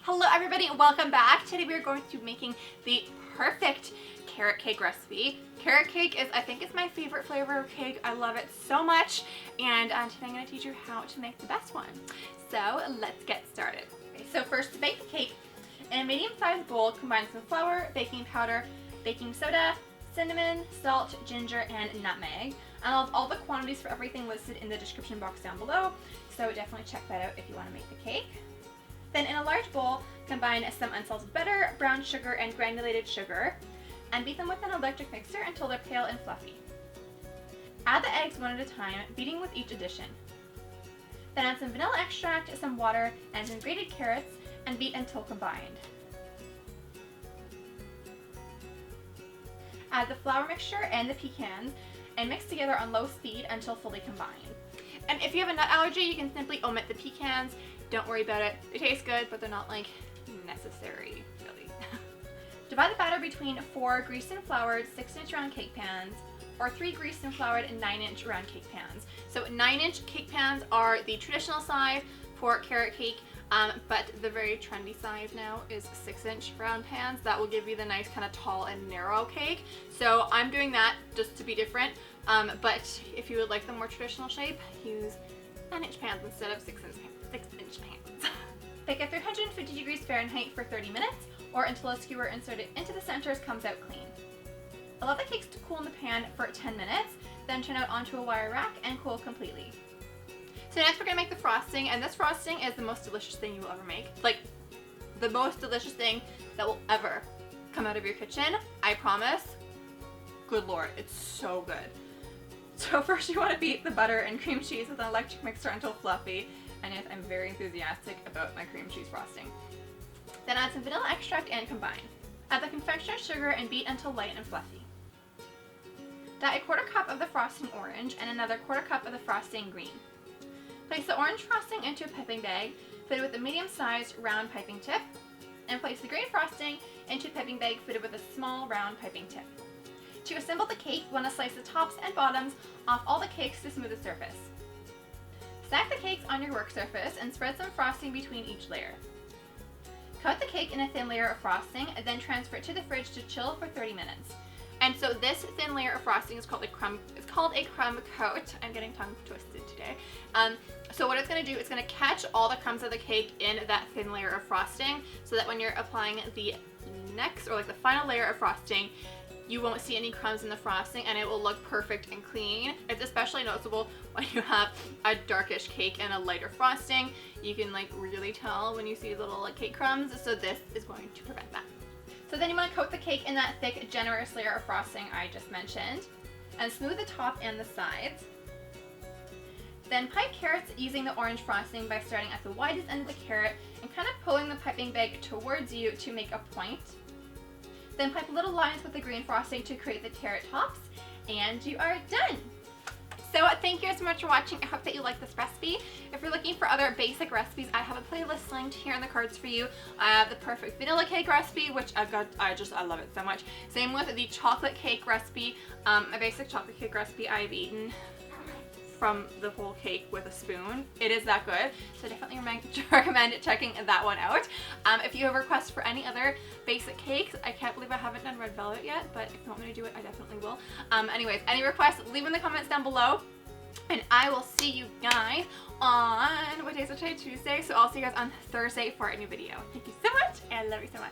Hello everybody, welcome back. Today we are going to be making the perfect carrot cake recipe. Carrot cake is, I think it's my favorite flavor of cake. I love it so much, and today I'm going to teach you how to make the best one. So let's get started. Okay, so first, to bake the cake, in a medium-sized bowl, combine some flour, baking powder, baking soda, cinnamon, salt, ginger, and nutmeg. I'll have all the quantities for everything listed in the description box down below, so definitely check that out if you want to make the cake. Then in a large bowl, combine some unsalted butter, brown sugar, and granulated sugar, and beat them with an electric mixer until they're pale and fluffy. Add the eggs one at a time, beating with each addition. Then add some vanilla extract, some water, and some grated carrots, and beat until combined. Add the flour mixture and the pecans, and mix together on low speed until fully combined. And if you have a nut allergy, you can simply omit the pecans. Don't worry about it. They taste good, but they're not like necessary, really. Divide the batter between 4 greased and floured 6-inch round cake pans, or 3 greased and floured 9-inch round cake pans. So 9-inch cake pans are the traditional size for carrot cake, but the very trendy size now is 6-inch round pans. That will give you the nice kind of tall and narrow cake. So I'm doing that just to be different, but if you would like the more traditional shape, use 9-inch pans instead of 6-inch pans. Bake at 350 degrees Fahrenheit for 30 minutes, or until a skewer inserted into the centers comes out clean. Allow the cakes to cool in the pan for 10 minutes, then turn out onto a wire rack and cool completely. So next we're going to make the frosting, and this frosting is the most delicious thing you will ever make. Like, the most delicious thing that will ever come out of your kitchen, I promise. Good Lord, it's so good. So first you want to beat the butter and cream cheese with an electric mixer until fluffy. And yes, I'm very enthusiastic about my cream cheese frosting. Then add some vanilla extract and combine. Add the confectioner sugar and beat until light and fluffy. Dye a 1/4 cup of the frosting orange and another 1/4 cup of the frosting green. Place the orange frosting into a piping bag fitted with a medium-sized round piping tip, and place the green frosting into a piping bag fitted with a small round piping tip. To assemble the cake, you want to slice the tops and bottoms off all the cakes to smooth the surface. Stack the cakes on your work surface and spread some frosting between each layer. Coat the cake in a thin layer of frosting and then transfer it to the fridge to chill for 30 minutes. And so this thin layer of frosting is called a crumb. It's called a crumb coat. I'm getting tongue twisted today. So what it's going to do, it's going to catch all the crumbs of the cake in that thin layer of frosting, so that when you're applying the next or like the final layer of frosting, you won't see any crumbs in the frosting and it will look perfect and clean. It's especially noticeable when you have a darkish cake and a lighter frosting. You can like really tell when you see little like cake crumbs, so this is going to prevent that. So then you want to coat the cake in that thick, generous layer of frosting I just mentioned, and smooth the top and the sides. Then pipe carrots using the orange frosting by starting at the widest end of the carrot and kind of pulling the piping bag towards you to make a point. Then pipe little lines with the green frosting to create the carrot tops, and you are done! So thank you so much for watching. I hope that you like this recipe. If you're looking for other basic recipes, I have a playlist linked here in the cards for you. I have the perfect vanilla cake recipe, which I love it so much. Same with the chocolate cake recipe. A basic chocolate cake recipe I've eaten from the whole cake with a spoon. It is that good, so definitely recommend checking that one out. If you have requests for any other basic cakes, I can't believe I haven't done red velvet yet, but if you want me to do it, I definitely will. Anyways, any requests, leave in the comments down below, and I will see you guys on, what day is it today? Tuesday, so I'll see you guys on Thursday for a new video. Thank you so much, and I love you so much.